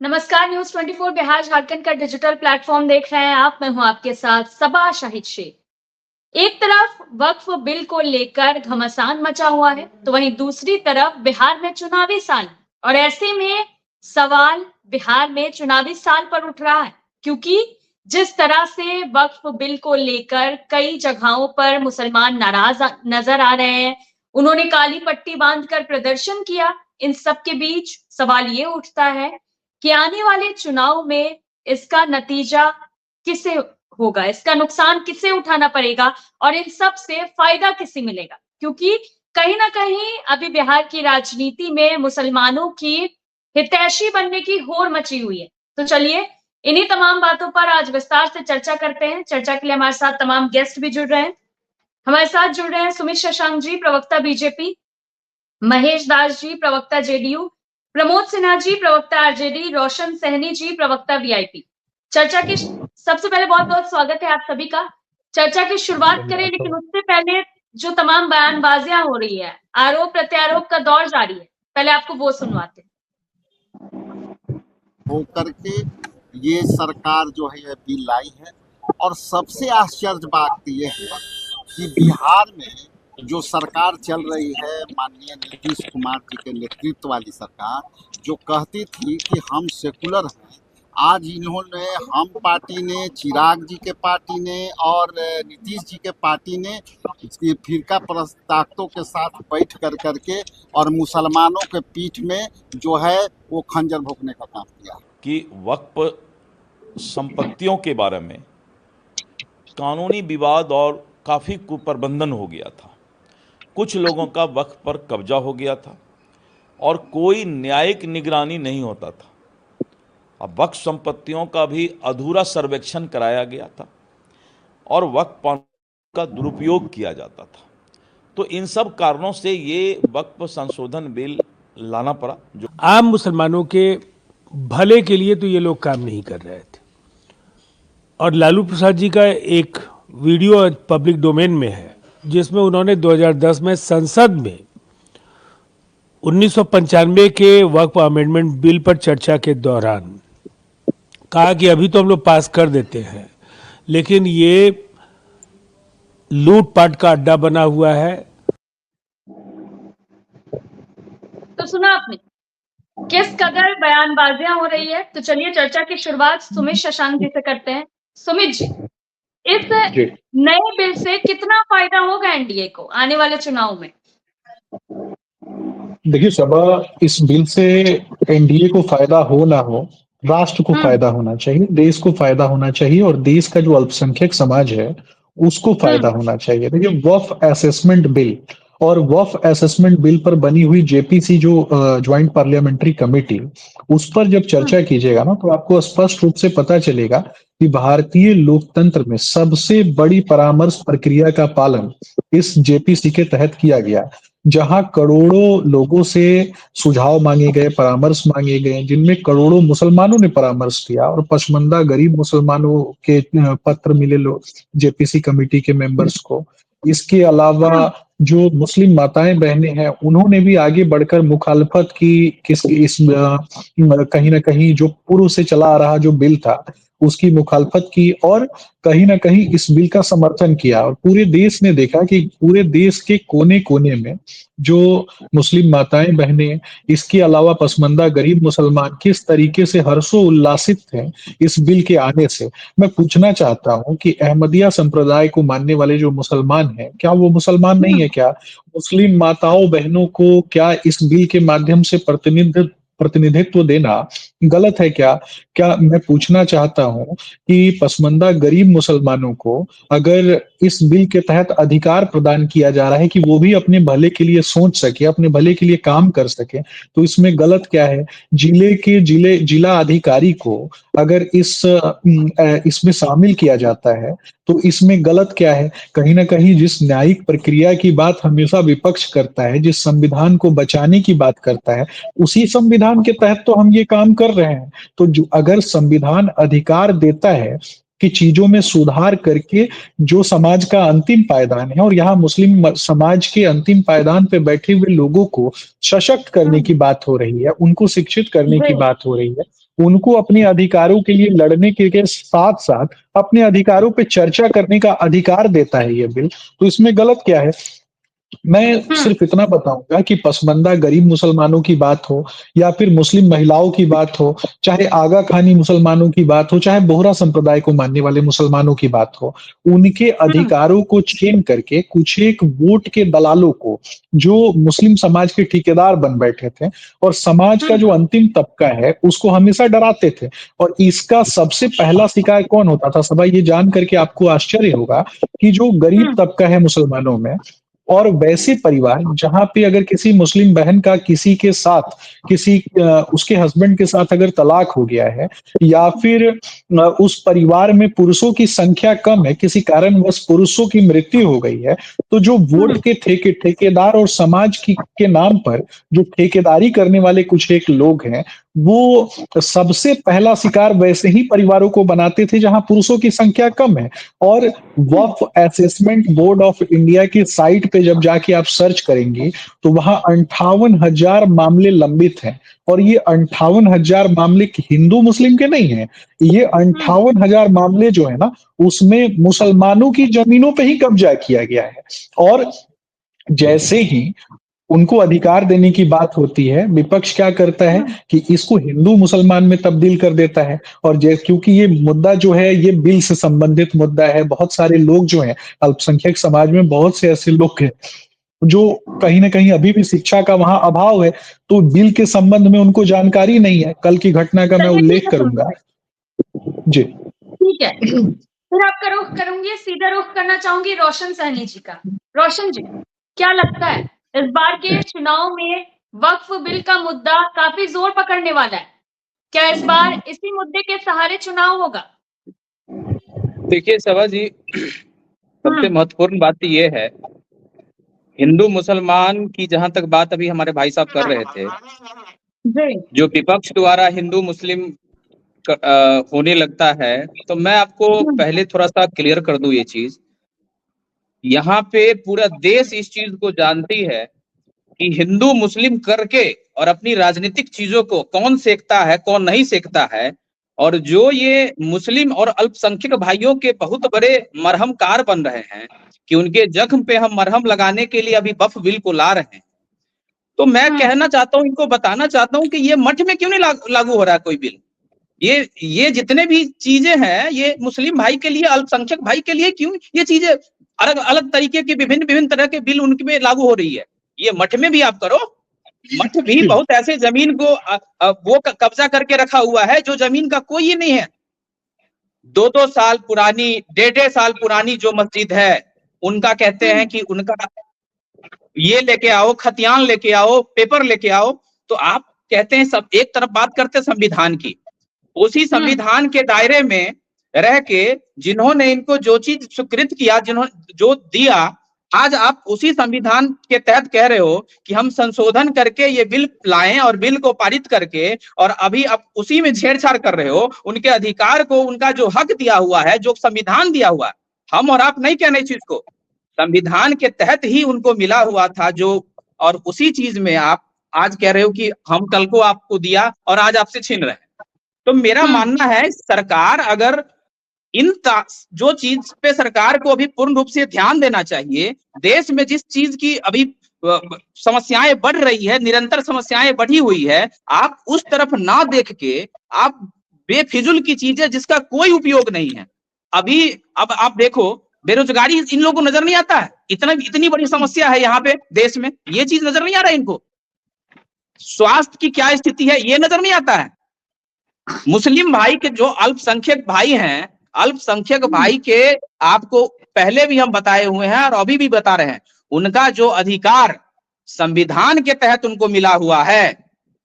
नमस्कार। न्यूज 24 बिहार झारखंड का digital platform देख रहे हैं आप। मैं हूं आपके साथ सबा शाहिद शेख। एक तरफ वक्फ बिल को लेकर घमासान मचा हुआ है, तो वहीं दूसरी तरफ बिहार में चुनावी साल, और ऐसे में सवाल बिहार में चुनावी साल पर उठ रहा है, क्योंकि जिस तरह से वक्फ बिल को लेकर कई जगहों पर मुसलमान नाराज नजर आ रहे हैं, उन्होंने काली पट्टी बांधकर प्रदर्शन किया। इन सब के बीच सवाल ये उठता है कि आने वाले चुनाव में इसका नतीजा किसे होगा, इसका नुकसान किसे उठाना पड़ेगा और इन सब से फायदा किसे मिलेगा, क्योंकि कहीं ना कहीं अभी बिहार की राजनीति में मुसलमानों की हितैषी बनने की होड़ मची हुई है। तो चलिए इन्हीं तमाम बातों पर आज विस्तार से चर्चा करते हैं। चर्चा के लिए हमारे साथ तमाम गेस्ट भी जुड़ रहे हैं। हमारे साथ जुड़ रहे हैं सुमित शशांक जी, प्रवक्ता बीजेपी, महेश दास जी, प्रवक्ता जेडीयू, प्रमोद सिन्हा जी, प्रवक्ता आरजेडी, रोशन सहनी जी, प्रवक्ता वीआईपी। चर्चा की सबसे पहले बहुत बहुत स्वागत है आप सभी का। चर्चा की शुरुआत करें, लेकिन उससे पहले जो तमाम बयानबाजियां हो रही है, आरोप प्रत्यारोप का दौर जारी है, पहले आपको वो सुनवाते हो करके ये सरकार जो है बिल लाई है। और सबसे आश्चर्य बात यह है कि बिहार में जो सरकार चल रही है, माननीय नीतीश कुमार जी के नेतृत्व वाली सरकार, जो कहती थी कि हम सेकुलर हैं, आज इन्होंने हम पार्टी ने, चिराग जी के पार्टी ने और नीतीश जी के पार्टी ने फिरका परस्त ताकतों के साथ बैठ कर करके और मुसलमानों के पीठ में जो है वो खंजर भोंकने का काम किया कि वक्फ संपत्तियों के बारे में कानूनी विवाद और काफ़ी कुप्रबंधन हो गया था। कुछ लोगों का वक्फ पर कब्जा हो गया था और कोई न्यायिक निगरानी नहीं होता था। अब वक्फ संपत्तियों का भी अधूरा सर्वेक्षण कराया गया था और वक्फ का दुरुपयोग किया जाता था। तो इन सब कारणों से ये वक्फ संशोधन बिल लाना पड़ा। जो आम मुसलमानों के भले के लिए तो ये लोग काम नहीं कर रहे थे। और लालू प्रसाद जी का एक वीडियो पब्लिक डोमेन में है, जिसमें उन्होंने 2010 में संसद में 1995 के वक्फ अमेंडमेंट बिल पर चर्चा के दौरान कहा कि अभी तो हम लोग पास कर देते हैं, लेकिन ये लूटपाट का अड्डा बना हुआ है। तो सुना आपने किस कदर बयानबाजियां हो रही है। तो चलिए चर्चा की शुरुआत सुमित शशांक जी से करते हैं। सुमित जी, इस नए बिल से कितना फायदा होगा एनडीए को आने वाले चुनाव में? देखिए सबा, इस बिल से एनडीए को फायदा हो ना हो, राष्ट्र को फायदा होना चाहिए, देश को फायदा होना चाहिए और देश का जो अल्पसंख्यक समाज है उसको फायदा होना चाहिए। देखिए वक्फ असेसमेंट बिल और वक्फ असेसमेंट बिल पर बनी हुई जेपीसी जो ज्वाइंट पार्लियामेंट्री कमेटी, उस पर जब चर्चा कीजिएगा ना तो आपको स्पष्ट रूप से पता चलेगा कि भारतीय लोकतंत्र में सबसे बड़ी परामर्श प्रक्रिया का पालन इस जेपीसी के तहत किया गया, जहां करोड़ों लोगों से सुझाव मांगे गए, परामर्श मांगे गए, जिनमें करोड़ों मुसलमानों ने परामर्श किया और पसमंदा गरीब मुसलमानों के पत्र मिले जेपीसी कमेटी के मेंबर्स को। इसके अलावा जो मुस्लिम माताएं बहनें हैं उन्होंने भी आगे बढ़कर मुखालफत की इस कहीं ना कहीं जो पूर्व से चला आ रहा जो बिल था उसकी मुखालफत की और कहीं ना कहीं इस बिल का समर्थन किया। और पूरे देश ने देखा कि पूरे देश के कोने कोने में जो मुस्लिम माताएं बहनें, इसके अलावा पसमंदा गरीब मुसलमान किस तरीके से हर्षो उल्लासित थे इस बिल के आने से। मैं पूछना चाहता हूं कि अहमदिया संप्रदाय को मानने वाले जो मुसलमान हैं, क्या वो मुसलमान नहीं है? क्या मुस्लिम माताओं बहनों को क्या इस बिल के माध्यम से प्रतिनिधित्व देना गलत है? क्या क्या मैं पूछना चाहता हूं कि पसमंदा गरीब मुसलमानों को अगर इस बिल के तहत अधिकार प्रदान किया जा रहा है कि वो भी अपने भले के लिए सोच सके, अपने भले के लिए काम कर सके, तो इसमें गलत क्या है? जिला अधिकारी को अगर इसमें शामिल किया जाता है तो इसमें गलत क्या है? कहीं ना कहीं जिस न्यायिक प्रक्रिया की बात हमेशा विपक्ष करता है, जिस संविधान को बचाने की बात करता है, उसी संविधान के तहत तो हम ये काम कर रहे हैं। तो जो अगर संविधान अधिकार देता है कि चीजों में सुधार करके जो समाज का अंतिम पायदान है, और यहाँ मुस्लिम समाज के अंतिम पायदान पे बैठे हुए लोगों को सशक्त करने की बात हो रही है, उनको शिक्षित करने की बात हो रही है, उनको अपने अधिकारों के लिए लड़ने के साथ साथ अपने अधिकारों पे चर्चा करने का अधिकार देता है ये बिल। तो इसमें गलत क्या है? मैं हम्म। सिर्फ इतना बताऊंगा कि पसमानदा गरीब मुसलमानों की बात हो या फिर मुस्लिम महिलाओं की बात हो, चाहे आगा खानी मुसलमानों की बात हो, चाहे बोहरा संप्रदाय को मानने वाले मुसलमानों की बात हो, उनके हम्म। अधिकारों को छीन करके कुछ एक वोट के दलालों को, जो मुस्लिम समाज के ठेकेदार बन बैठे थे और समाज का जो हम्म। अंतिम तबका है उसको हमेशा डराते थे। और इसका सबसे पहला शिकार कौन होता था? सभा, ये जान करके आपको आश्चर्य होगा कि जो गरीब हम्म। तबका है मुसलमानों में और वैसे परिवार जहां पे अगर किसी मुस्लिम बहन का किसी के साथ उसके हस्बैंड के साथ अगर तलाक हो गया है या फिर उस परिवार में पुरुषों की संख्या कम है, किसी कारणवश पुरुषों की मृत्यु हो गई है, तो जो वोट हम्म। के ठेकेदार और समाज की के नाम पर जो ठेकेदारी करने वाले कुछ एक लोग हैं, वो सबसे पहला शिकार वैसे ही परिवारों को बनाते थे जहां पुरुषों की संख्या कम है। और वक्फ असेसमेंट बोर्ड ऑफ इंडिया की साइट पे जब जाके आप सर्च करेंगे तो वहां 58,000 मामले लंबित हैं। और ये 58,000 मामले हिंदू मुस्लिम के नहीं है, ये हम्म। 58,000 मामले जो है ना, उसमें मुसलमानों की जमीनों पे ही कब्जा किया गया है। और जैसे ही उनको अधिकार देने की बात होती है, विपक्ष क्या करता है हम्म। कि इसको हिंदू मुसलमान में तब्दील कर देता है। और क्योंकि ये मुद्दा जो है ये बिल से संबंधित मुद्दा है, बहुत सारे लोग जो हैं अल्पसंख्यक समाज में, बहुत से ऐसे लोग हैं जो कहीं ना कहीं अभी भी शिक्षा का वहां अभाव है, तो बिल के संबंध में उनको जानकारी नहीं है। कल की घटना का मैं चलिए, ठीक उल्लेख है, सुन करूंगा। जी। ठीक है। फिर आपका रुख करूंगी, सीधा रुख करना चाहूंगी रोशन सहनी जी का। रोशन जी, क्या लगता है इस बार के चुनाव में वक्फ बिल का मुद्दा काफी जोर पकड़ने वाला है? क्या इस बार इसी मुद्दे के सहारे चुनाव होगा? देखिए सभा जी, सबसे महत्वपूर्ण बात ये है, हिंदू मुसलमान की जहां तक बात अभी हमारे भाई साहब कर रहे थे, जी। जो विपक्ष द्वारा हिंदू मुस्लिम होने लगता है, तो मैं आपको पहले थोड़ा सा क्लियर कर दूं ये चीज। यहाँ पे पूरा देश इस चीज को जानती है कि हिंदू मुस्लिम करके और अपनी राजनीतिक चीजों को कौन सेकता है कौन नहीं सेकता है। और जो ये मुस्लिम और अल्पसंख्यक भाइयों के बहुत बड़े मरहमकार बन रहे हैं कि उनके जख्म पे हम मरहम लगाने के लिए अभी वक्फ बिल को ला रहे हैं। तो मैं कहना चाहता हूं, इनको बताना चाहता हूं कि ये मठ में क्यों नहीं लागू हो रहा है कोई बिल। ये जितने भी चीजें हैं, ये मुस्लिम भाई के लिए, अल्पसंख्यक भाई के लिए क्यों ये चीजें अलग अलग तरीके के विभिन्न विभिन्न तरह के बिल उनके में लागू हो रही है। ये मठ में भी आप करो। मठ भी बहुत ऐसे जमीन को वो कब्जा करके रखा हुआ है जो जमीन का कोई ही नहीं है। 2-2 साल पुरानी, 1.5 साल पुरानी जो मस्जिद है, उनका कहते हैं कि उनका ये लेके आओ, खतियान लेके आओ, पेपर लेके आओ। तो आप कहते हैं सब एक तरफ बात करते संविधान की, उसी संविधान के दायरे में रह के जिन्होंने इनको जो चीज स्वीकृत किया, जिन्होंने जो दिया, आज आप उसी संविधान के तहत कह रहे हो कि हम संशोधन करके ये बिल लाएं और बिल को पारित करके, और अभी आप उसी में छेड़छाड़ कर रहे हो। उनके अधिकार को, उनका जो हक दिया हुआ है, जो संविधान दिया हुआ है, हम और आप नहीं कह रहे चीज को, संविधान के तहत ही उनको मिला हुआ था जो, और उसी चीज में आप आज कह रहे हो कि हम कल को आपको दिया और आज आपसे छीन रहे हैं। तो मेरा मानना है सरकार अगर इन जो चीज पे सरकार को अभी पूर्ण रूप से ध्यान देना चाहिए, देश में जिस चीज की अभी समस्याएं बढ़ रही है, निरंतर समस्याएं बढ़ी हुई है, आप उस तरफ ना देख के आप बेफिजुल की चीजें जिसका कोई उपयोग नहीं है। अभी अब आप देखो, बेरोजगारी इन लोगों को नजर नहीं आता है, इतनी बड़ी समस्या है यहाँ पे देश में, ये चीज नजर नहीं आ रहा है इनको। स्वास्थ्य की क्या स्थिति है ये नजर नहीं आता है। मुस्लिम भाई के जो अल्पसंख्यक भाई हैं, अल्पसंख्यक भाई के आपको पहले भी हम बताए हुए हैं और अभी भी बता रहे हैं, उनका जो अधिकार संविधान के तहत उनको मिला हुआ है,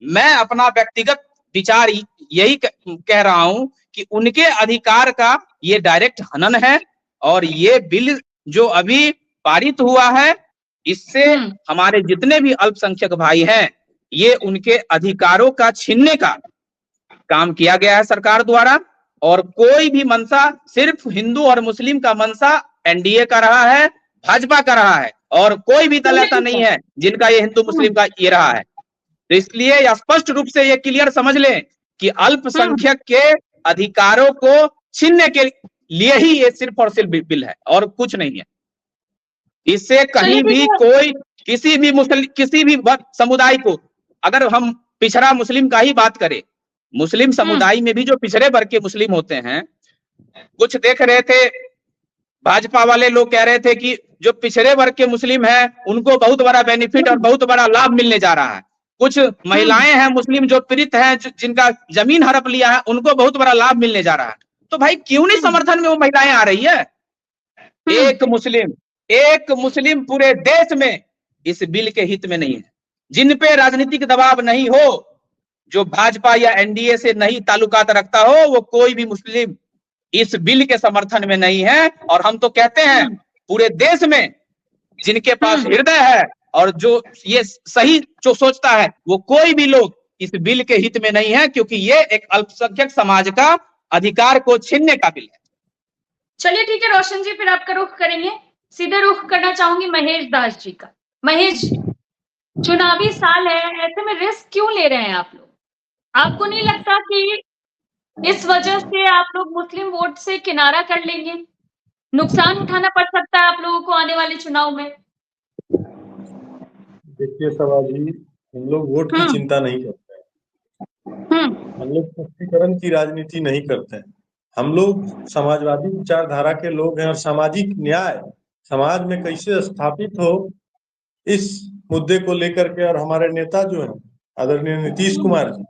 मैं अपना व्यक्तिगत विचार यही कह रहा हूं कि उनके अधिकार का ये डायरेक्ट हनन है। और ये बिल जो अभी पारित हुआ है, इससे हमारे जितने भी अल्पसंख्यक भाई हैं, ये उनके अधिकारों का छीनने का काम किया गया है सरकार द्वारा। और कोई भी मंशा, सिर्फ हिंदू और मुस्लिम का मंशा एनडीए का रहा है, भाजपा का रहा है, और कोई भी दल ऐसा नहीं है जिनका ये हिंदू मुस्लिम का ये रहा है। तो इसलिए स्पष्ट रूप से ये क्लियर समझ लें कि अल्पसंख्यक के अधिकारों को छीनने के लिए ही ये सिर्फ और सिर्फ बिल है और कुछ नहीं है। इससे कहीं भी कोई किसी भी समुदाय को, अगर हम पिछड़ा मुस्लिम का ही बात करें, मुस्लिम समुदाय में भी जो पिछड़े वर्ग के मुस्लिम होते हैं, कुछ देख रहे थे भाजपा वाले लोग कह रहे थे कि जो पिछड़े वर्ग के मुस्लिम हैं उनको बहुत बड़ा बेनिफिट और बहुत बड़ा लाभ मिलने जा रहा है। कुछ महिलाएं हैं मुस्लिम जो पीड़ित हैं, जिनका जमीन हड़प लिया है, उनको बहुत बड़ा लाभ मिलने जा रहा है। तो भाई क्यों नहीं समर्थन में वो महिलाएं आ रही है? एक मुस्लिम पूरे देश में इस बिल के हित में नहीं है। जिन पे राजनीतिक दबाव नहीं हो, जो भाजपा या एनडीए से नहीं ताल्लुकात रखता हो, वो कोई भी मुस्लिम इस बिल के समर्थन में नहीं है। और हम तो कहते हैं पूरे देश में जिनके पास हृदय है और जो ये सही जो सोचता है, वो कोई भी लोग इस बिल के हित में नहीं है, क्योंकि ये एक अल्पसंख्यक समाज का अधिकार को छीनने का बिल है। चलिए ठीक है रोशन जी, फिर आपका रुख करेंगे। सीधे रुख करना चाहूंगी महेश दास जी का। महेश जी, चुनावी साल है, ऐसे में रिस्क क्यों ले रहे हैं आप लोग? आपको नहीं लगता कि इस वजह से आप लोग मुस्लिम वोट से किनारा कर लेंगे? नुकसान उठाना पड़ सकता है आप लोगों को आने वाले चुनाव में। देखिए सभा जी, हम लोग वोट की चिंता नहीं करते हैं। हम लोग सशक्तिकरण की राजनीति नहीं करते हैं। हम लोग समाजवादी विचारधारा के लोग हैं और सामाजिक न्याय समाज में कैसे स्थापित हो, इस मुद्दे को लेकर के, और हमारे नेता जो हैं आदरणीय नीतीश कुमार जी,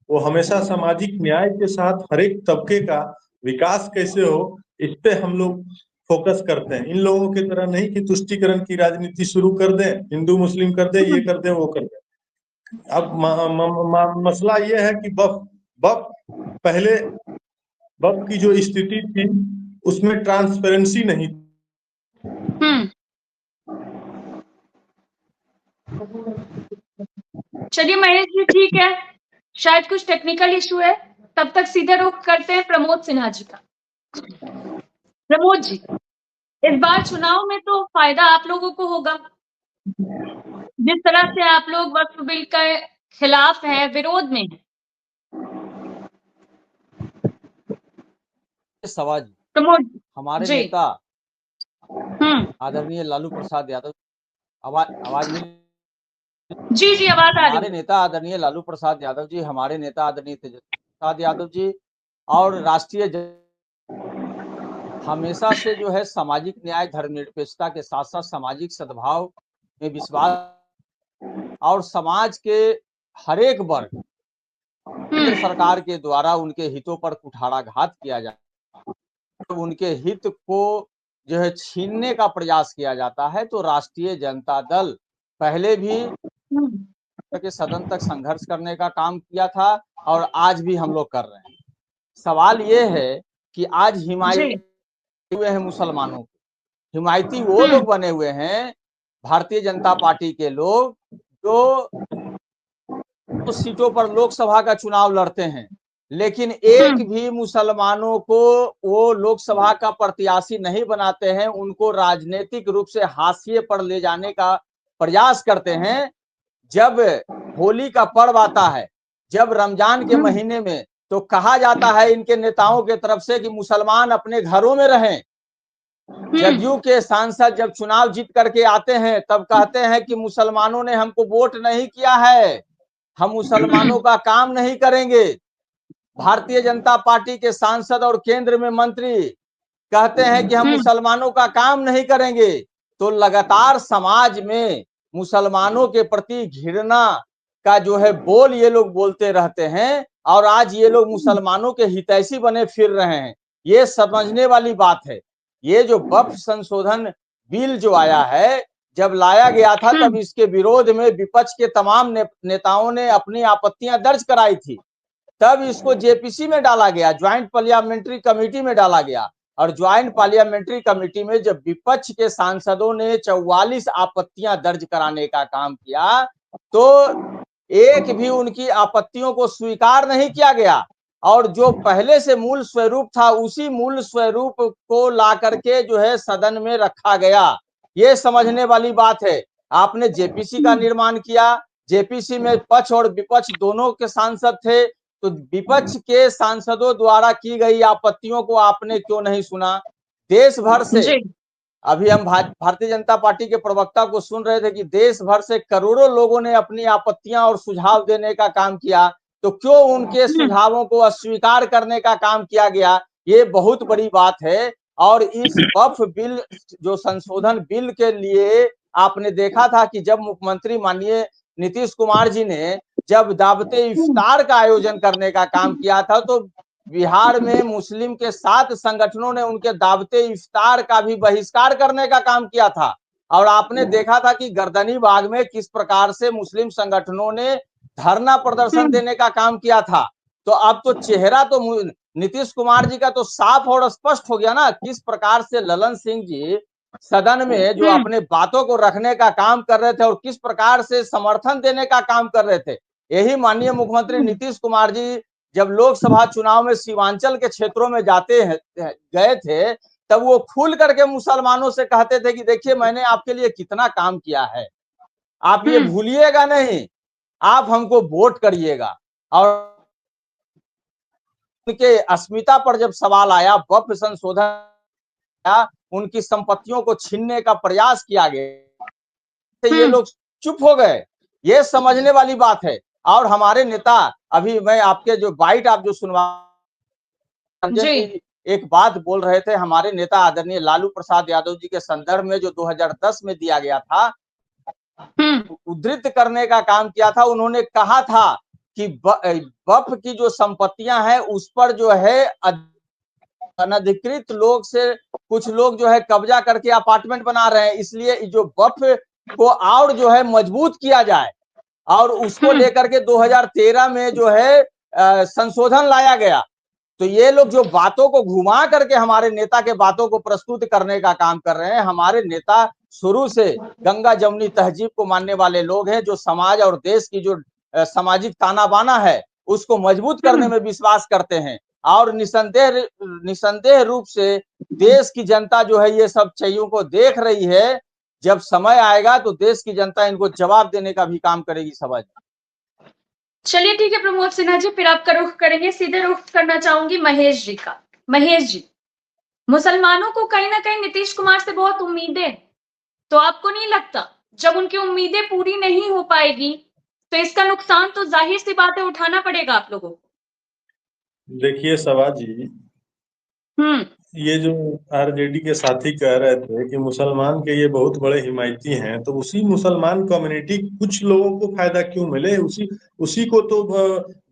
वो हमेशा सामाजिक न्याय के साथ हर एक तबके का विकास कैसे हो, इस पे हम लोग फोकस करते हैं। इन लोगों की तरह नहीं कि तुष्टीकरण की राजनीति शुरू कर दें, हिंदू मुस्लिम कर दें, ये कर दें, वो कर दें। अब मसला ये है कि पहले वक्त की जो स्थिति थी उसमें ट्रांसपेरेंसी नहीं थी। चलिए महेश जी, ठीक है, शायद कुछ टेक्निकल इशू है, तब तक सीधे रुख करते हैं प्रमोद सिन्हा जी का। प्रमोद जी, इस बार चुनाव में तो फायदा आप लोगों को होगा, जिस तरह से आप लोग वक्फ बिल के खिलाफ हैं, विरोध में हैं। सवाल प्रमोद हमारे जी। नेता आदरणीय लालू प्रसाद यादव, आवाज मिली? जी जी, आवाज आ रही हमारे है। नेता आदरणीय लालू प्रसाद यादव जी, हमारे नेता आदरणीय तेजस्वी प्रसाद यादव जी और हमेशा से जो है सामाजिक न्याय, धर्मनिरपेक्षता के साथ साथ सामाजिक सद्भाव में विश्वास और समाज के हर एक वर्ग केंद्र सरकार के द्वारा उनके हितों पर कुठाराघात किया जाता है, तो उनके हित को जो है छीनने का प्रयास किया जाता है। तो राष्ट्रीय जनता दल पहले भी के सदन तक संघर्ष करने का काम किया था और आज भी हम लोग कर रहे हैं। सवाल ये है कि आज हिमायती हुए हैं मुसलमानों के, हिमायती वो लोग बने हुए हैं भारतीय जनता पार्टी के लोग जो उस सीटों पर लोकसभा का चुनाव लड़ते हैं, लेकिन एक भी मुसलमानों को वो लोकसभा का प्रत्याशी नहीं बनाते हैं, उनको राजनीतिक रूप से हाशिए पर ले जाने का प्रयास करते हैं। जब होली का पर्व आता है, जब रमजान के महीने में, तो कहा जाता है इनके नेताओं के तरफ से कि मुसलमान अपने घरों में रहें। जदयू के सांसद जब चुनाव जीत करके आते हैं तब कहते हैं कि मुसलमानों ने हमको वोट नहीं किया है, हम मुसलमानों का काम नहीं करेंगे। भारतीय जनता पार्टी के सांसद और केंद्र में मंत्री कहते हैं कि हम मुसलमानों का काम नहीं करेंगे। तो लगातार समाज में मुसलमानों के प्रति घृणा का जो है बोल ये लोग बोलते रहते हैं और आज ये लोग मुसलमानों के हितैषी बने फिर रहे हैं। ये समझने वाली बात है। ये जो वक्फ संशोधन बिल जो आया है, जब लाया गया था तब इसके विरोध में विपक्ष के तमाम नेताओं ने अपनी आपत्तियां दर्ज कराई थी। तब इसको जेपीसी में डाला गया, ज्वाइंट पार्लियामेंट्री कमेटी में डाला गया, और ज्वाइंट पार्लियामेंट्री कमेटी में जब विपक्ष के सांसदों ने 44 आपत्तियां दर्ज कराने का काम किया तो एक भी उनकी आपत्तियों को स्वीकार नहीं किया गया और जो पहले से मूल स्वरूप था उसी मूल स्वरूप को ला करके जो है सदन में रखा गया। ये समझने वाली बात है। आपने जेपीसी का निर्माण किया, जेपीसी में पक्ष और विपक्ष दोनों के सांसद थे, तो विपक्ष के सांसदों द्वारा की गई आपत्तियों को आपने क्यों नहीं सुना? देश भर से, जी अभी हम भारतीय जनता पार्टी के प्रवक्ता को सुन रहे थे कि देश भर से करोड़ों लोगों ने अपनी आपत्तियां और सुझाव देने का काम किया, तो क्यों उनके सुझावों को अस्वीकार करने का काम किया गया? ये बहुत बड़ी बात है। और इस वक्फ बिल, जो संशोधन बिल के लिए आपने देखा था कि जब मुख्यमंत्री माननीय नीतीश कुमार जी ने जब दावते इफ्तार का आयोजन करने का काम किया था, तो बिहार में मुस्लिम के 7 संगठनों ने उनके दावते इफ्तार का भी बहिष्कार करने का काम किया था। और आपने देखा था कि गर्दनी बाग में किस प्रकार से मुस्लिम संगठनों ने धरना प्रदर्शन देने का काम किया था। तो अब तो चेहरा तो नीतीश कुमार जी का तो साफ और स्पष्ट हो गया ना, किस प्रकार से ललन सिंह जी सदन में जो अपने बातों को रखने का काम कर रहे थे और किस प्रकार से समर्थन देने का काम कर रहे थे। यही माननीय मुख्यमंत्री नीतीश कुमार जी जब लोकसभा चुनाव में सीमांचल के क्षेत्रों में गए थे, तब वो खुल करके मुसलमानों से कहते थे कि देखिए मैंने आपके लिए कितना काम किया है, आप ये भूलिएगा नहीं, आप हमको वोट करिएगा। और उनके अस्मिता पर जब सवाल आया, वक्फ संशोधन, उनकी संपत्तियों को छीनने का प्रयास किया गया, तो ये लोग चुप हो गए। ये समझने वाली बात है। और हमारे नेता, अभी मैं आपके जो बाइट आप जो सुनवा, संजय जी एक बात बोल रहे थे, हमारे नेता आदरणीय लालू प्रसाद यादव जी के संदर्भ में जो 2010 में दिया गया था, उद्धृत करने का काम किया था। उन्होंने कहा था कि वक्फ की जो संपत्तियां हैं उस पर जो है अनधिकृत लोग से कुछ लोग जो है कब्जा करके अपार्टमेंट बना रहे हैं, इसलिए जो वक्फ को और जो है मजबूत किया जाए। और उसको लेकर के 2013 में जो है संशोधन लाया गया। तो ये लोग जो बातों को घुमा करके हमारे नेता के बातों को प्रस्तुत करने का काम कर रहे हैं। हमारे नेता शुरू से गंगा जमुनी तहजीब को मानने वाले लोग हैं, जो समाज और देश की जो सामाजिक ताना बाना है उसको मजबूत करने में विश्वास करते हैं। और निसंदेह रूप से देश की जनता जो है ये सब चीजों को देख रही है। जब समय आएगा तो देश की जनता इनको जवाब देने का भी काम करेगी। समझ, चलिए ठीक है प्रमोद सिन्हा जी, फिर आपका रुख करेंगे, सीधे रुख करना चाहूंगी महेश जी का। महेश जी, मुसलमानों को कहीं ना कहीं नीतीश कुमार से बहुत उम्मीदें, तो आपको नहीं लगता जब उनकी उम्मीदें पूरी नहीं हो पाएगी तो इसका नुकसान तो जाहिर सी बात है उठाना पड़ेगा आप लोगों को? देखिए सवा जी, ये जो आरजेडी के साथी कह रहे थे कि मुसलमान के ये बहुत बड़े हिमायती हैं, तो उसी मुसलमान कम्युनिटी कुछ लोगों को फायदा क्यों मिले? उसी को तो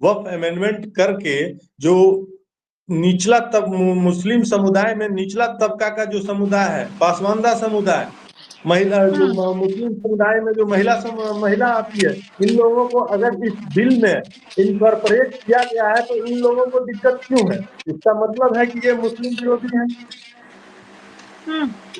वक्फ अमेंडमेंट करके जो निचला मुस्लिम समुदाय में निचला तबका का जो समुदाय है, पासमानदा समुदाय, महिला जो मुस्लिम समुदाय में जो महिला आती है, इन लोगों को अगर इस बिल में इनकॉर्पोरेट किया गया है तो इन लोगों को दिक्कत क्यों है? इसका मतलब है कि ये मुस्लिम विरोधी है।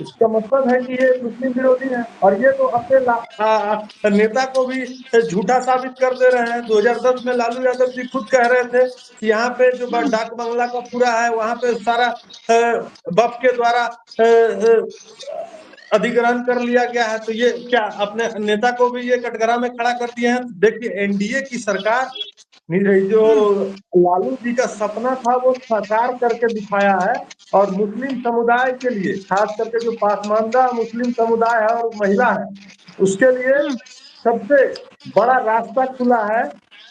इसका मतलब है कि ये मुस्लिम विरोधी है। और ये तो अपने नेता को भी झूठा साबित कर दे रहे हैं। 2010 में लालू यादव जी खुद कह रहे थे कि यहाँ पे जो डाक बंगला का पूरा है वहां पे सारा वक्फ के द्वारा अधिग्रहण कर लिया गया है। तो ये क्या अपने नेता को भी ये कटघरा में खड़ा कर दिए हैं? देखिए एनडीए की सरकार, जो लालू जी का सपना था वो साकार करके दिखाया है। और मुस्लिम समुदाय के लिए, खास करके जो पासमानदा मुस्लिम समुदाय है और महिला है, उसके लिए सबसे बड़ा रास्ता खुला है।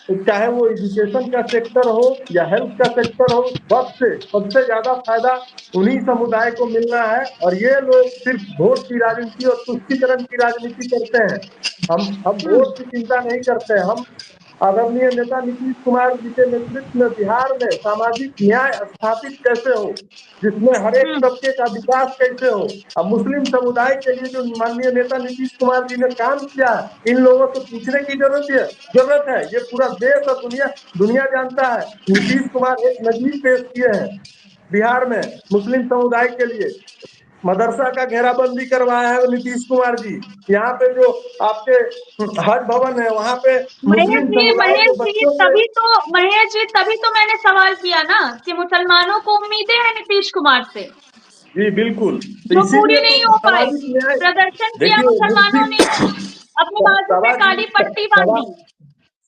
तो चाहे वो एजुकेशन का सेक्टर हो या हेल्थ का सेक्टर हो, वक्त से सबसे ज्यादा फायदा उन्हीं समुदाय को मिलना है। और ये लोग सिर्फ वोट की राजनीति और तुष्टीकरण की राजनीति करते हैं। हम वोट की चिंता नहीं करते। हम आदरणीय नेता नीतीश कुमार जी के नेतृत्व में बिहार में सामाजिक न्याय स्थापित कैसे हो, जिसमें हर एक तबके का विकास कैसे हो। अब मुस्लिम समुदाय के लिए जो माननीय नेता नीतीश कुमार जी ने काम किया है, इन लोगों से पूछने की जरूरत है। ये पूरा देश और दुनिया जानता है। नीतीश कुमार एक नजीर पेश किए हैं बिहार में मुस्लिम समुदाय के लिए। मदरसा का घेराबंदी करवाया है नीतीश कुमार जी। यहाँ पे जो आपके हज भवन है वहाँ पे मुस्लिम समुदाय के बच्चों में महेश जी तभी तो मैंने सवाल किया ना कि मुसलमानों को उम्मीदें हैं नीतीश कुमार से, जी बिल्कुल, जो तो पूरी इसीलिए नहीं तो हो पाई। सामाजिक न्याय, प्रदर्शन किया देखिए मुसलमानों ने, अपने बाजू पे काली पट्टी बांधी।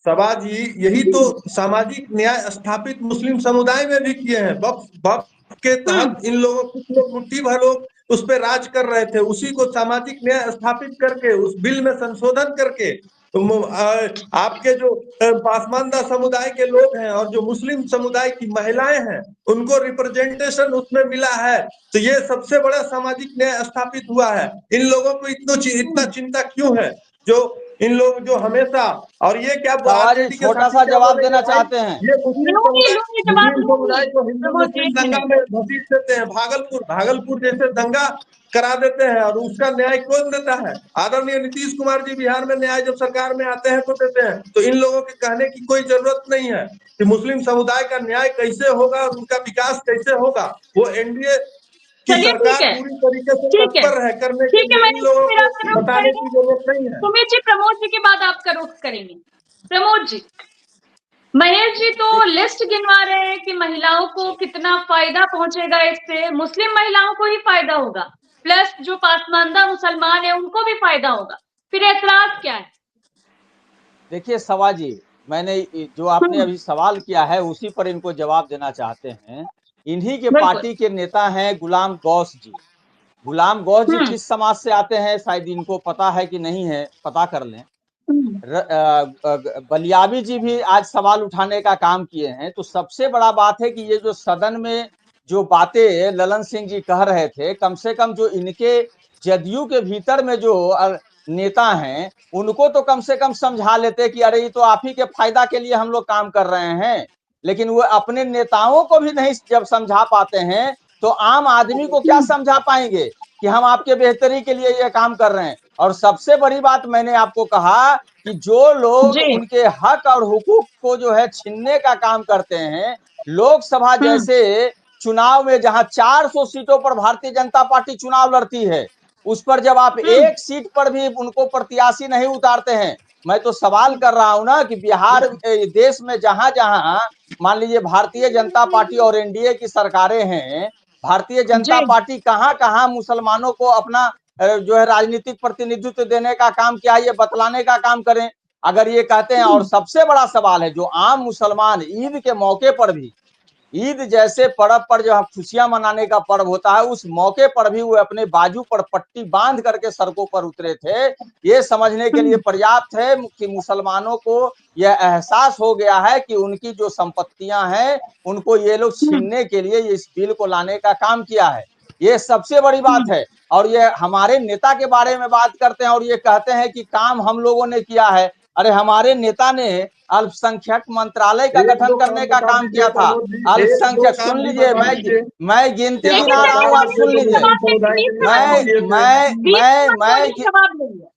सभा जी यही तो सामाजिक न्याय स्थापित मुस्लिम समुदाय में भी किए हैं। वक्फ के तहत इन लोगों, कुछ लोग, मुट्ठी भर लोग उस पर राज कर रहे थे, उसी को सामाजिक न्याय स्थापित करके उस बिल में संशोधन करके आपके जो पासमानदा समुदाय के लोग हैं और जो मुस्लिम समुदाय की महिलाएं हैं उनको रिप्रेजेंटेशन उसमें मिला है। तो ये सबसे बड़ा सामाजिक न्याय स्थापित हुआ है। इन लोगों को इतना चिंता क्यों है? जो इन लोग जो हमेशा, और ये क्या सवाल आरजेडी के छोटा साथी सा क्या जवाब बोलेंगे देना भाई, चाहते हैं। ये मुस्लिम लूंगी जवाब समुदाय लूंगी। को हिंदू प्रमोद मुस्लिम एक दंगा मिनट। में घसीट देते हैं। भागलपुर जैसे दंगा करा देते हैं और उसका न्याय कौन देता है? आदरणीय नीतीश कुमार जी बिहार में न्याय जब सरकार में आते हैं तो देते हैं। तो इन लोगों के कहने की कोई जरूरत नहीं है कि मुस्लिम समुदाय का न्याय कैसे होगा और उनका विकास कैसे होगा। वो एनडीए की चलिए ठीक सरकार है, पूरी तरीके से ठीक है, तत्पर है करने के ठीक है। लिए। इन महेश जी लोगों फिर को आपका रुख बताने करेंगे। की जरूरत नहीं है। सुमित जी प्रमोद जी के बाद आपका रुख करेंगे। प्रमोद जी, महेश जी तो लिस्ट गिनवा रहे हैं कि महिलाओं को कितना फायदा पहुंचेगा इससे। मुस्लिम महिलाओं को ही फायदा होगा, प्लस जो पासमानदा मुसलमान है उनको भी फायदा होगा। फिर ऐतराज क्या है? देखिए सवा जी, मैंने जो आपने अभी सवाल किया है उसी पर इनको जवाब देना चाहते हैं। इन्हीं के बिल्कुल। पार्टी के नेता हैं गुलाम गौस जी। गुलाम गौस जी हम्म किस समाज से आते हैं शायद इनको पता है कि नहीं है, पता कर लें। हम्म बलियाबी जी भी आज सवाल उठाने का काम किए हैं। तो सबसे बड़ा बात है कि ये जो सदन में जो बातें ललन सिंह जी कह रहे थे, कम से कम जो इनके जदयू के भीतर में जो नेता हैं उनको तो कम से कम समझा लेते कि अरे ये तो आप ही के फायदा के लिए हम लोग काम कर रहे हैं। लेकिन वो अपने नेताओं को भी नहीं जब समझा पाते हैं तो आम आदमी को क्या समझा पाएंगे कि हम आपके बेहतरी के लिए ये काम कर रहे हैं। और सबसे बड़ी बात मैंने आपको कहा कि जो लोग जी। उनके हक और हुकूक को जो है छीनने का काम करते हैं, लोकसभा जैसे चुनाव में जहां 400 सीटों पर भारतीय जनता पार्टी चुनाव लड़ती है, उस पर जब आप एक सीट पर भी उनको प्रत्याशी नहीं उतारते हैं। मैं तो सवाल कर रहा हूं ना कि बिहार देश में जहां जहां मान लीजिए भारतीय जनता पार्टी और एनडीए की सरकारें हैं, भारतीय जनता जी। पार्टी कहां कहां मुसलमानों को अपना जो है राजनीतिक प्रतिनिधित्व देने का काम किया है, ये बतलाने का काम करें। अगर ये कहते हैं, और सबसे बड़ा सवाल है जो आम मुसलमान ईद के मौके पर भी, ईद जैसे पर्व पर जो खुशियां मनाने का पर्व होता है, उस मौके पर भी वो अपने बाजू पर पट्टी बांध करके सड़कों पर उतरे थे। ये समझने के लिए पर्याप्त है कि मुसलमानों को यह एहसास हो गया है कि उनकी जो संपत्तियां हैं उनको ये लोग छीनने के लिए इस बिल को लाने का काम किया है। ये सबसे बड़ी बात है। और ये हमारे नेता के बारे में बात करते हैं और ये कहते हैं कि काम हम लोगों ने किया है। अरे हमारे नेता ने अल्पसंख्यक मंत्रालय का एक गठन दो करने का बता काम दीजिए किया था। प्रमोद जी, एक दो अल्पसंख्यक, काम सुन भी लीजिए, बता दीजिए। मैं गिनती क्या गिना क्या रहा काम हूँ, आप किए सुन जो लीजिए। मुस्लिम समुदाय के लिए काम किए थे?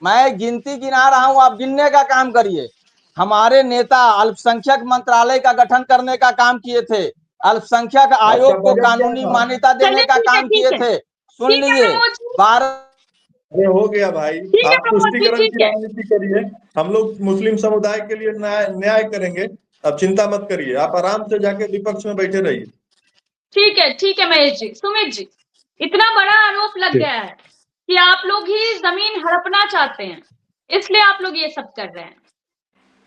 मैं गिनती गिना रहा हूँ, आप गिनने का काम करिए। हमारे नेता अल्पसंख्यक मंत्रालय का गठन करने का काम किए थे, अल्पसंख्यक आपका आयोग को बजट क्या कानूनी था? मान्यता देने चलिए का ठीक है, काम किए ठीक है, थे। सुन ठीक है लीजिए, प्रमोद जी, 12 अरे हो गया भाई, ठीक है आप प्रमोद जी, तुष्टिकरण ठीक की है, राजनीति करिए। हम लोग मुस्लिम समुदाय के लिए न्याय करेंगे। अब चिंता मत करिए, आप आराम से जाके विपक्ष में बैठे रहिए। ठीक है महेश जी। सुमित जी, इतना बड़ा आरोप लग गया है कि आप लोग ही जमीन हड़पना चाहते हैं, इसलिए आप लोग ये सब कर रहे हैं।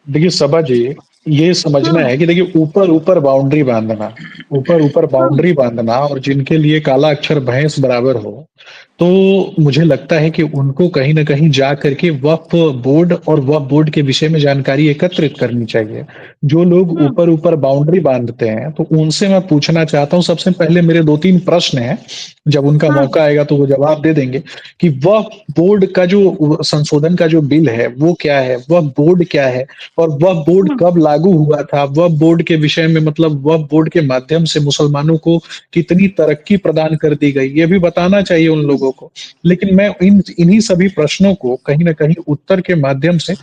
देखिए सबा जी, ये समझना है कि देखिए ऊपर ऊपर बाउंड्री बांधना, ऊपर ऊपर बाउंड्री बांधना और जिनके लिए काला अक्षर भैंस बराबर हो, तो मुझे लगता है कि उनको कहीं न कहीं जा करके वक्फ बोर्ड और वक्फ बोर्ड के विषय में जानकारी एकत्रित करनी चाहिए। जो लोग ऊपर-ऊपर बाउंड्री बांधते हैं, तो उनसे मैं पूछना चाहता हूँ, सबसे पहले मेरे 2-3 प्रश्न हैं, जब उनका मौका आएगा तो वो जवाब दे देंगे कि वक्फ बोर्ड का जो संशोधन का जो बिल है, वो क्या है? वक्फ बोर्ड क्या है? और वक्फ बोर्ड कब लागू हुआ था? वक्फ बोर्ड के विषय में मतलब वक्फ बोर्ड के माध्यम से मुसलमानों को कितनी तरक्की प्रदान कर दी गई, ये भी बताना चाहिए उन लोगों को। लेकिन मैं इन्हीं सभी प्रश्नों को कहीं न कहीं उत्तर के माध्यम से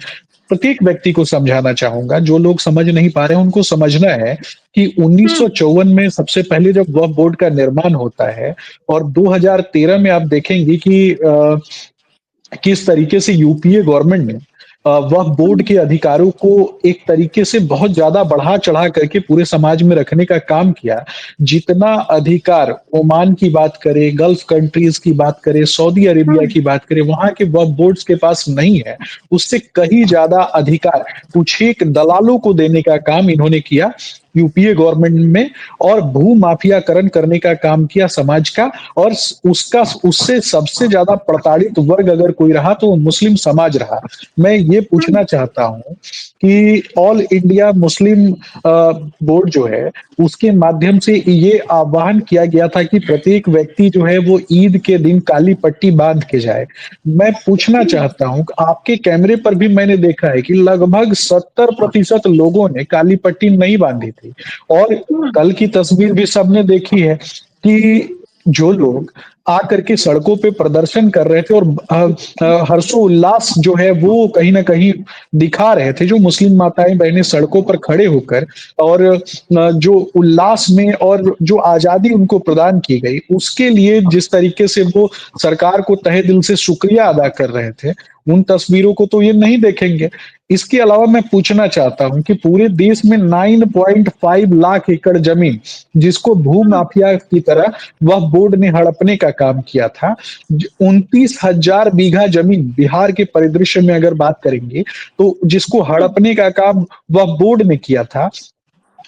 प्रत्येक व्यक्ति को समझाना चाहूँगा। जो लोग समझ नहीं पा रहे हैं, उनको समझना है कि 1954 में सबसे पहले जब वक्फ बोर्ड का निर्माण होता है और 2013 में आप देखेंगे कि किस तरीके से यूपीए गवर्नमेंट ने वक्फ बोर्ड के अधिकारों को एक तरीके से बहुत ज्यादा बढ़ा चढ़ा करके पूरे समाज में रखने का काम किया। जितना अधिकार ओमान की बात करें, गल्फ कंट्रीज की बात करें, सऊदी अरेबिया की बात करें, वहां के वक्फ बोर्ड्स के पास नहीं है। उससे कहीं ज्यादा अधिकार कुछ एक दलालों को देने का काम इन्होंने किया यूपीए गवर्नमेंट में, और भू माफियाकरण करने का काम किया समाज का। और उसका उससे सबसे ज्यादा प्रताड़ित वर्ग अगर कोई रहा तो वो मुस्लिम समाज रहा। मैं ये पूछना चाहता हूं कि ऑल इंडिया मुस्लिम बोर्ड जो है उसके माध्यम से ये आह्वान किया गया था कि प्रत्येक व्यक्ति जो है वो ईद के दिन काली पट्टी बांध के जाए। मैं पूछना चाहता हूं, आपके कैमरे पर भी मैंने देखा है कि लगभग 70% लोगों ने काली पट्टी नहीं बांधी थी। और कल की तस्वीर भी सबने देखी है कि जो लोग आकर के सड़कों पे प्रदर्शन कर रहे थे और हर्षोल्लास जो है वो कहीं ना कहीं दिखा रहे थे, जो मुस्लिम माताएं बहनें सड़कों पर खड़े होकर, और जो उल्लास में और जो आजादी उनको प्रदान की गई उसके लिए जिस तरीके से वो सरकार को तहे दिल से शुक्रिया अदा कर रहे थे, उन तस्वीरों को तो ये नहीं देखेंगे। इसके अलावा मैं पूछना चाहता हूं कि पूरे देश में 9.5 लाख एकड़ जमीन जिसको भू माफिया की तरह वह बोर्ड ने हड़पने का काम किया था, 29,000 बीघा जमीन बिहार के परिदृश्य में अगर बात करेंगे तो जिसको हड़पने का काम वह बोर्ड ने किया था,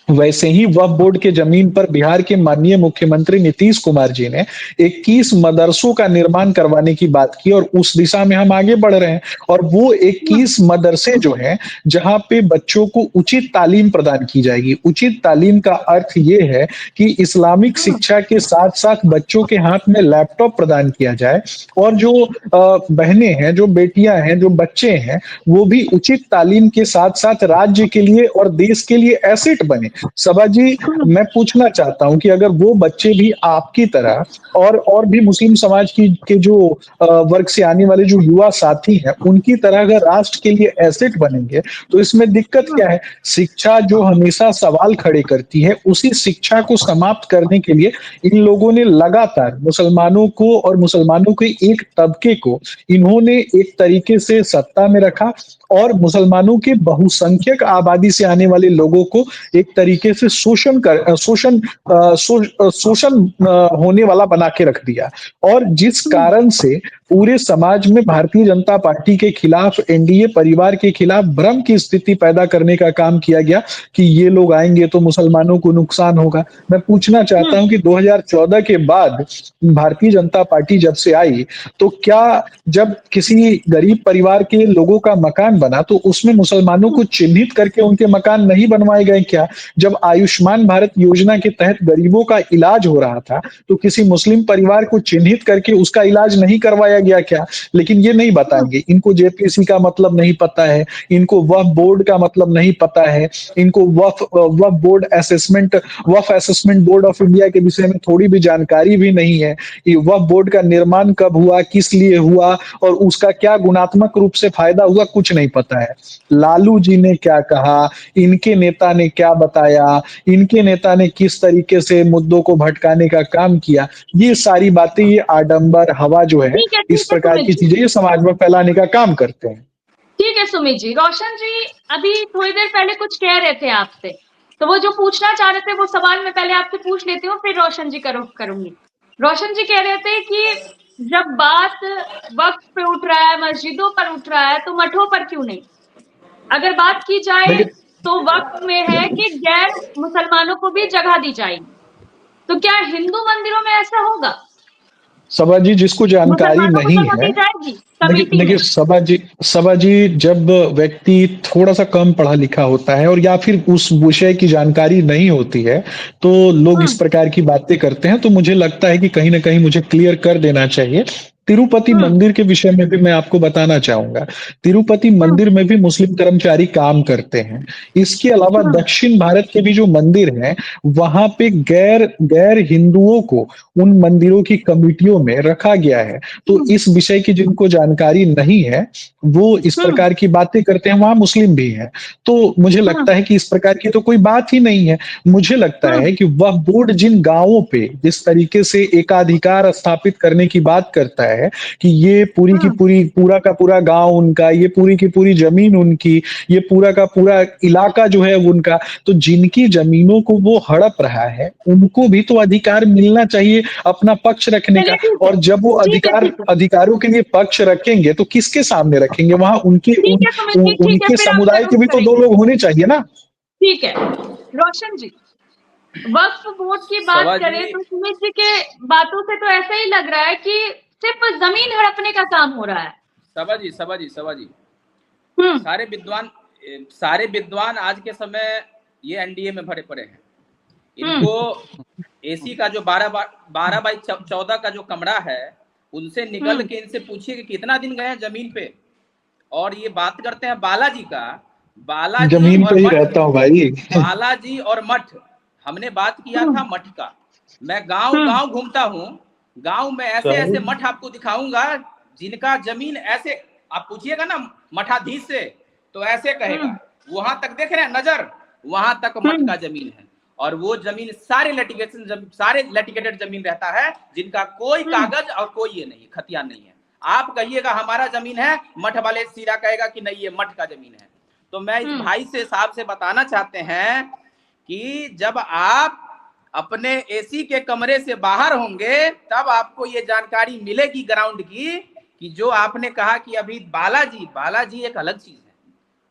वैसे ही वक्फ बोर्ड के जमीन पर बिहार के माननीय मुख्यमंत्री नीतीश कुमार जी ने 21 मदरसों का निर्माण करवाने की बात की, और उस दिशा में हम आगे बढ़ रहे हैं। और वो 21 मदरसे जो हैं जहां पे बच्चों को उचित तालीम प्रदान की जाएगी। उचित तालीम का अर्थ ये है कि इस्लामिक शिक्षा के साथ साथ बच्चों के हाथ में लैपटॉप प्रदान किया जाए, और जो बहनें हैं, जो बेटियां हैं, जो बच्चे हैं, वो भी उचित तालीम के साथ साथ राज्य के लिए और देश के लिए एसेट बने। सबा जी, मैं पूछना चाहता हूं कि अगर वो बच्चे भी आपकी तरह और भी मुस्लिम समाज के जो वर्ग से आने वाले जो युवा साथी हैं उनकी तरह अगर राष्ट्र के लिए एसेट बनेंगे तो इसमें दिक्कत क्या है? शिक्षा जो हमेशा सवाल खड़े करती है, उसी शिक्षा को समाप्त करने के लिए इन लोगों ने लगातार मुसलमानों को और मुसलमानों के एक तबके को इन्होंने एक तरीके से सत्ता में रखा, और मुसलमानों के बहुसंख्यक आबादी से आने वाले लोगों को एक तरीके से शोषण होने वाला बना के रख दिया। और जिस कारण से पूरे समाज में भारतीय जनता पार्टी के खिलाफ, एनडीए परिवार के खिलाफ भ्रम की स्थिति पैदा करने का काम किया गया कि ये लोग आएंगे तो मुसलमानों को नुकसान होगा। मैं पूछना चाहता हूं कि 2014 के बाद भारतीय जनता पार्टी जब से आई तो क्या जब किसी गरीब परिवार के लोगों का मकान बना तो उसमें मुसलमानों को चिन्हित करके उनके मकान नहीं बनवाए गए क्या? जब आयुष्मान भारत योजना के तहत गरीबों का इलाज हो रहा था तो किसी मुस्लिम परिवार को चिन्हित करके उसका इलाज नहीं करवाया गया क्या? लेकिन ये नहीं बताएंगे। इनको जेपीसी का मतलब नहीं पता है, इनको वक्फ बोर्ड का मतलब नहीं पता है, इनको वक्फ असेसमेंट बोर्ड ऑफ इंडिया के विषय में थोड़ी भी जानकारी भी नहीं है। ये वक्फ बोर्ड का निर्माण कब हुआ, किस लिए हुआ और उसका क्या गुणात्मक रूप से फायदा हुआ, कुछ नहीं पता है। लालू जी ने क्या कहा, इनके नेता ने क्या बताया, इनके नेता ने किस तरीके से मुद्दों को भटकाने का काम किया, ये सारी बातें, ये आडंबर हवा जो है, इस प्रकार की चीजें ये समाज में फैलाने का काम करते हैं। ठीक है सुमित जी। रोशन जी अभी थोड़ी देर पहले कुछ कह रहे थे आपसे, तो वो जो पूछना चाह रहे थे वो सवाल मैं पहले आपसे पूछ लेती हूँ, फिर रोशन जी करूंगी। रोशन जी कह रहे थे कि जब बात वक्फ पे उठ रहा है, मस्जिदों पर उठ रहा है, तो मठों पर क्यों नहीं? अगर बात की जाए तो वक्फ में है कि गैर मुसलमानों को भी जगह दी जाएगी, तो क्या हिंदू मंदिरों में ऐसा होगा? सबा जी, जिसको जानकारी नहीं है, देखिए सबा जी, जब व्यक्ति थोड़ा सा कम पढ़ा लिखा होता है और या फिर उस विषय की जानकारी नहीं होती है तो लोग इस प्रकार की बातें करते हैं। तो मुझे लगता है कि कहीं ना कहीं मुझे क्लियर कर देना चाहिए। तिरुपति मंदिर के विषय में भी मैं आपको बताना चाहूंगा। तिरुपति मंदिर में भी मुस्लिम कर्मचारी काम करते हैं। इसके अलावा दक्षिण भारत के भी जो मंदिर हैं वहां पे गैर हिंदुओं को उन मंदिरों की कमिटियों में रखा गया है। तो इस विषय की जिनको जानकारी नहीं है वो इस प्रकार की बातें करते हैं। वहां मुस्लिम भी हैं, तो मुझे लगता है कि इस प्रकार की तो कोई बात ही नहीं है। मुझे लगता है कि वह बोर्ड जिन गांवों पे जिस तरीके से एकाधिकार स्थापित करने की बात करता है है कि ये पूरी की पूरी पूरा का पूरा गांव उनका, ये पूरी की पूरी जमीन उनकी, ये पूरा का पूरा इलाका जो है वो उनका, तो जिनकी जमीनों को वो हड़प रहा है उनको भी तो अधिकार मिलना चाहिए अपना पक्ष रखने चलिए का। ठीक है, और जब वो ठीक है, ठीक है, अधिकारों के लिए पक्ष रखेंगे तो किसके सामने रखेंगे? वहां ठीक है सुमित जी, ठीक है, उनके फिर आपसे समुदाय के रुक भी तो दो करेंगे। लोग होने चाहिए ना। ठीक है रोशन जी, वक्फ बोर्ड की बात सभा करें जी तो सुमित जी के बातों से तो ऐसा ही लग रहा है कि सिर्फ जमीन हड़पने का काम हो रहा है। सभा जी हम्म सारे विद्वान आज के समय ये एनडीए में भरे पड़े हैं। इनको एसी का जो 12x14 का जो कमरा है उनसे निकल के इनसे पूछिए कि कितना दिन गए हैं जमीन पे। और ये बात करते हैं बालाजी का, बालाजी जमीन और पे ही मठ, रहता हूँ भाई। बालाजी और मठ। हमने बात किया था मठ का। मैं गांव गांव घूमता हूँ, गांव में ऐसे ऐसे मठ आपको दिखाऊंगा जिनका जमीन ऐसे, आप पूछिएगा ना मठाधीश से तो ऐसे कहेगा वहां तक देख रहे हैं नजर, वहां तक मठ का जमीन है। और वो जमीन सारे लिटिगेटेड जमीन रहता है जिनका कोई कागज और कोई ये नहीं, खतियान नहीं है। आप कहिएगा हमारा जमीन है, मठ वाले सीधा कहेगा कि नहीं ये मठ का जमीन है। तो मैं इस भाई से साहब से बताना चाहते हैं कि जब आप अपने एसी के कमरे से बाहर होंगे तब आपको ये जानकारी मिलेगी ग्राउंड की, कि जो आपने कहा कि अभी बालाजी एक अलग चीज है।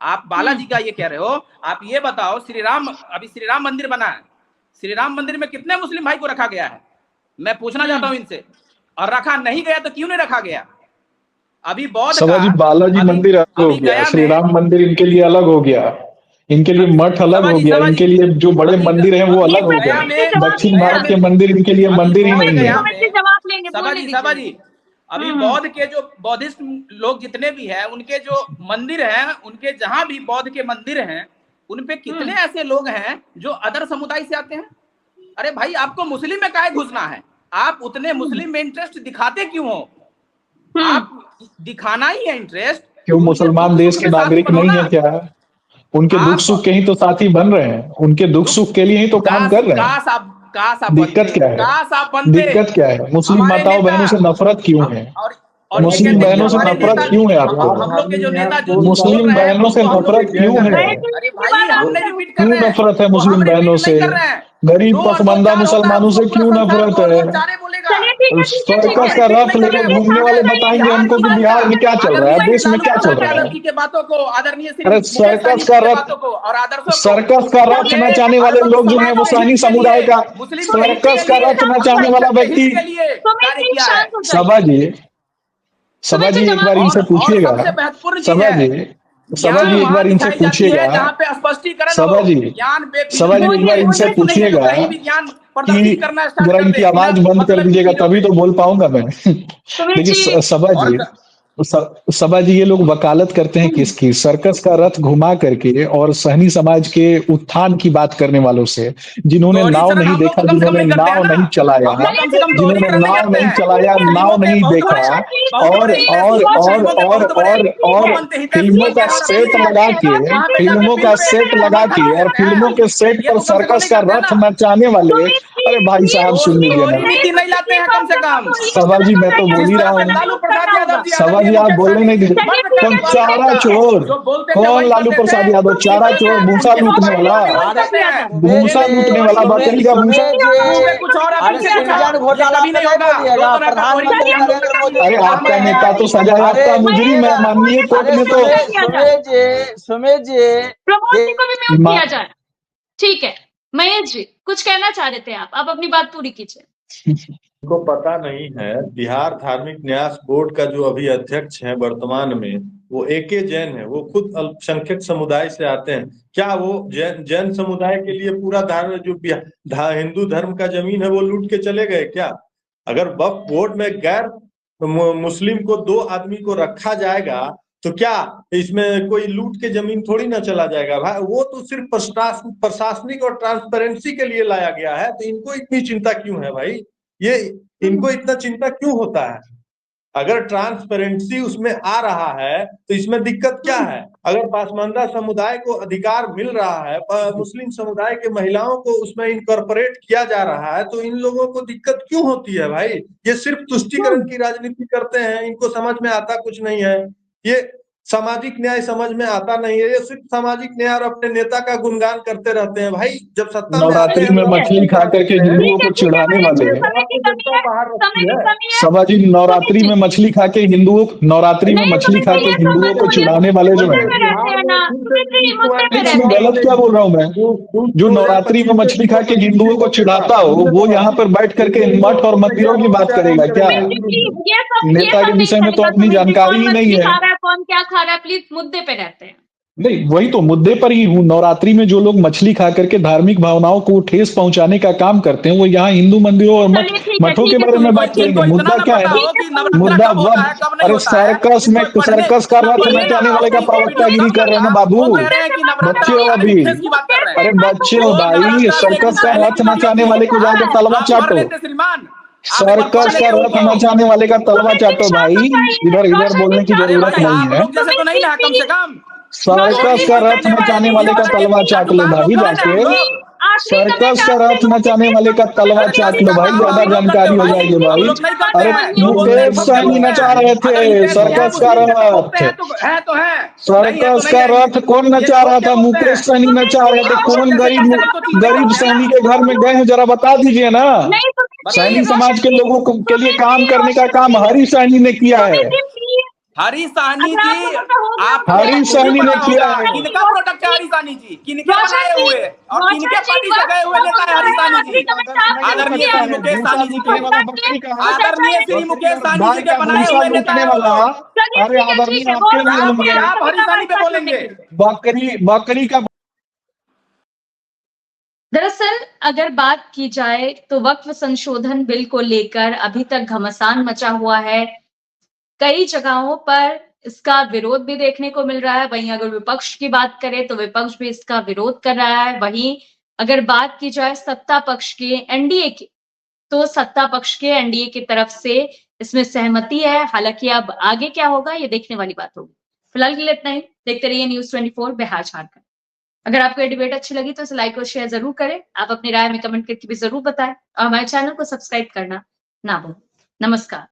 आप बालाजी का ये कह रहे हो। आप ये बताओ अभी श्री राम मंदिर बना है, श्री राम मंदिर में कितने मुस्लिम भाई को रखा गया है? मैं पूछना चाहता हूं इनसे। और रखा नहीं गया तो क्यों नहीं रखा गया? अभी बौद्ध सभा का जी बालाजी मंदिर अलग हो अभी गया, गया श्री में राम मंदिर इनके लिए अलग हो गया, इनके लिए मठ अलग हो गया, सभा जी इनके लिए जो बड़े अभी मंदिर हैं वो अभी अलग हो गया गए। में दक्षिण गया भारत में के मंदिर इनके लिए अभी मंदिर ही बौद्ध नहीं गया है। में जवाब लेंगे, सभा जी अभी बौद्ध के जो बौद्धिस्ट लोग जितने भी हैं उनके जो मंदिर हैं, उनके जहां भी बौद्ध के मंदिर हैं उन पे कितने ऐसे लोग हैं जो अदर समुदाय से आते हैं? अरे भाई आपको मुस्लिम में काहे घुसना है? आप उतने मुस्लिम में इंटरेस्ट दिखाते क्यों हो? आप दिखाना ही है इंटरेस्ट क्यों तो उनके मुसलमान दुख देश सुख के में साथी नागरिक बनो नहीं ना। है क्या? उनके दुख सुख के ही तो साथी बन रहे हैं, उनके दुख सुख के लिए ही तो काम कर रहे हैं। काश आप दिक्कत क्या है? काश आप बनते। दिक्कत क्या है? मुस्लिम हमारे माताओं नेता बहनों से नफरत क्यों है? और ये मुस्लिम कहते कि बहनों से हमारे नफरत नेता, क्यों है आपको? हम लोग के जो नेता जो चीज बोल मुस्लिम रहे हैं बहनों से उसको हम लोग नफरत क्यों है? अरे भाई हम नहीं रिपीट कर क्यों रहे हैं, नफरत है वो हम मुस्लिम रिपीट बहनों नहीं से? कर रहे हैं। गरीब दो और दो पसमानदा चार होता है, मुसलमानों उसको से पूरा क्यों संसार नफरत दो और है? दो चारे बोलेगा। चलिए ठीक है, ठीक है, ठीक सर्कस है। का रिपीट रथ नहीं कर लेकर रहे हैं। घूमने वाले बताएंगे बिहार हमको की कि बात बिहार में क्या चल रहा है, आदरणीय देश में लालू क्या चल प्रसाद रहा यादव है। जी के बातों को, आदरणीय श्री अरे मुकेश सहनी जी के बातों को और आदर्शों को सर्कस का रथ ये नचाने वाले अरबन लोग जो हैं समाज वो के सहनी हित के समुदाय लिए, का मुस्लिम के हित सर्कस के का लिए, रथ नचाने वाला अल्पसंख्यक के व्यक्ति। हित के लिए सुमित कार्य जी किया है। शांत हो सभा जाइए। जी सभा सुमित जी जी एक बार जवाब इनसे दीजिए। और पूछिएगा। सबसे महत्वपूर्ण चीज सभा है, जी सभा ज्ञान जी एक वहां बार इनसे दिखाई जाती है पूछिएगा। जहां पे स्पष्टीकरण हो। सभा जी ज्ञान सभा जी एक बोलिए, बार इनसे बोलिए बेफिजूल नहीं है जो पूछिएगा कहीं भी ज्ञान प्रदर्शित कि करना स्टार्ट जरा कर इनकी दे बिना आवाज बंद कर मतलब की दीजिएगा चीजों तभी पे। तो बोल पाऊंगा मैं। सुमित देखिए जी सभा और जी सभा जी ये लोग वकालत करते हैं किसकी? सर्कस का रथ घुमा करके और सहनी समाज के उत्थान की बात करने वालों से, जिन्होंने नाव गौरीचरण नहीं हम लोग देखा, तो कम से कम जिन्होंने नहीं करते हैं नाव ना। नहीं चलाया, हम लोग कम से कम जिन्होंने गौरीचरण नहीं नाव करते नहीं हैं। चलाया, नाव मुस्लिमों के नहीं बहुत देखा, बड़े और हितैषी, और मुस्लिमों के और बहुत बड़े और और हितैषी फिल्मों का और अपने सेट लगा के वहां पे जाके फिल्मों बिल का पे सेट लगा कमर के खड़ा और करते फिल्मों हैं। के सेट ये पर तो कम से कम सर्कस नहीं का करते रथ ना। नचाने वाले। अरे भाई साहब सुन दोस्ती लीजिए हो ना। रीति नहीं लाते हैं कम से कम। सभा जी मैं तो बोल जिस ही रहा तरह से हूँ। लालू प्रसाद यादव जी, सभा आदरणीय जी आप मुकेश बोलने सहनी नहीं जी दीजिए। मर्द का कौन बात चारा करता, चोर? जो बोलते थे कौन वही लालू करते थे। प्रसाद यादव? चारा इधर चोर, में भूसा इनके लूटने बाबा वाला, लोग भी वही अरे करते हैं। भूसा ये लूटने वाला, बकरी का भूसा। मुंह पे कुछ और आप अरे इनके कुछ सृजन और। ये घोटाला कभी पे नहीं नहीं होगा। दो बोलिएगा, तरह का प्रधानमंत्री कोरिलेशन नरेंद्र मोदी अरे जी हम आपका बोलते नेता तो हैं। सजा अरे याफ्ता मुजरिम है, सुनिएगा, माननीय कोर्ट अरे में तो। सुमित जी प्रमोद जी को भी म्यूट मा- किया जाए। ठीक है महेश जी कुछ कहना चाह रहे थे आप अपनी बात पूरी कीजिए। को पता नहीं है, बिहार धार्मिक न्यास बोर्ड का जो अभी अध्यक्ष है वर्तमान में, वो एके जैन है। वो खुद अल्पसंख्यक समुदाय से आते हैं। क्या वो जैन समुदाय के लिए पूरा हिंदू धर्म का जमीन है वो लूट के चले गए क्या? अगर वक्फ बोर्ड में गैर मुस्लिम को 2 आदमी को रखा जाएगा तो क्या इसमें कोई लूट के जमीन थोड़ी ना चला जाएगा भाई? वो तो सिर्फ प्रशासनिक और ट्रांसपेरेंसी के लिए लाया गया है। तो इनको इतनी चिंता क्यों है भाई? ये इनको इतना चिंता क्यों होता है? अगर ट्रांसपेरेंसी उसमें आ रहा है तो इसमें दिक्कत क्या है? अगर पासमानदा समुदाय को अधिकार मिल रहा है, मुस्लिम समुदाय के महिलाओं को उसमें इनकॉर्पोरेट किया जा रहा है, तो इन लोगों को दिक्कत क्यों होती है भाई? ये सिर्फ तुष्टीकरण की राजनीति करते हैं, इनको समझ में आता कुछ नहीं है। ये सामाजिक न्याय समझ में आता नहीं है, ये सिर्फ सामाजिक न्याय और अपने नेता का गुणगान करते रहते हैं। भाई जब सत्ता में आते नवरात्रि हैं में तो मछली खा करके हिंदुओं को चिढ़ाने वाले हैं। समय की कमी है, समय की कमी है। समाजी नवरात्रि में मछली खा के नवरात्रि में नहीं मछली खा के सुमित जी, ये हिंदुओं को तो चिढ़ाने वाले जो मुद्दे हैं, पे रहते हैं ना, सुमित जी मुद्दे पे इसमें रहते हैं। गलत क्या बोल रहा हूँ मैं? जो नवरात्रि में मछली खा के हिंदुओं को चिढ़ाता हो वो यहाँ पर बैठ करके मठ और मंदिरों की बात करेगा क्या? सुमित जी प्लीज ये नेता सब के नहीं विषय में तो चलेगा। अपनी सुमित जी जानकारी कौन ही नहीं मछली है। खा रहा है, कौन क्या खा रहा है, प्लीज मुद्दे पे रहते हैं। नहीं, वही तो मुद्दे पर ही हूँ। नवरात्रि में जो लोग मछली खा करके धार्मिक भावनाओं को ठेस पहुंचाने का काम करते हैं वो यहाँ हिंदू मंदिरों और चलिए मठों के ठीक है बारे में सुमित बात जी, करेंगे। मुद्दा क्या है? ठीक है सुमित जी। मुद्दा वध, अरे सर्कस में सर्कस का रथ नचाने वाले का प्रवक्तागिरी कर रहे हैं ना बाबू। बच्चे हो अभी, अरे बच्चे हो भाई, सर्कस का रथ नचाने वाले को जाके तलवा चाटो। सर्कस का रथ नचाने वाले का तलवा चाटो भाई, इधर इधर बोलने की जरूरत नहीं है। सर्कस का रथ नचाने वाले का तलवा चाट लो भाई जाके। सर्कस का रथ नचाने वाले का तलवा चाट लो भाई, ज्यादा जानकारी हो जाएगी भाई। अरे मुकेश सहनी नचा रहे थे सर्कस का रथ। सर्कस का रथ कौन नचा रहा था? मुकेश सहनी नचा रहे थे। कौन गरीब सहनी के घर में गए हैं जरा बता दीजिए ना। सैनी समाज के लोगों को के लिए काम करने का काम हरी सहनी ने किया है। हरी सहनी जी, आप हरी सहनी ने किया है। किनका प्रोडक्ट है हरी सहनी जी? किनके बनाए हुए और किनके पार्टी से गए हुए नेता है हरी सहनी जी? आदरणीय श्री मुकेश सहनी जी के, आदरणीय श्री मुकेश सहनी जी के बनाए हुए नेता है वो। अरे आदरणीय आपके लिए होंगे। आप हरी सहनी पे बोलेंगे? बकरी का दरअसल अगर बात की जाए तो वक्फ संशोधन बिल को लेकर अभी तक घमासान मचा हुआ है। कई जगहों पर इसका विरोध भी देखने को मिल रहा है। वहीं अगर विपक्ष की बात करें तो विपक्ष भी इसका विरोध कर रहा है। वहीं अगर बात की जाए सत्ता पक्ष के एनडीए की, तो सत्ता पक्ष के एनडीए की तरफ से इसमें सहमति है। हालांकि अब आगे क्या होगा ये देखने वाली बात होगी। फिलहाल के लिए इतना ही। देखते रहिए न्यूज़ 24 बिहार झारखंड। अगर आपको ये डिबेट अच्छी लगी तो इसे लाइक और शेयर जरूर करें। आप अपनी राय में कमेंट करके भी जरूर बताएं और हमारे चैनल को सब्सक्राइब करना ना भूलें। नमस्कार।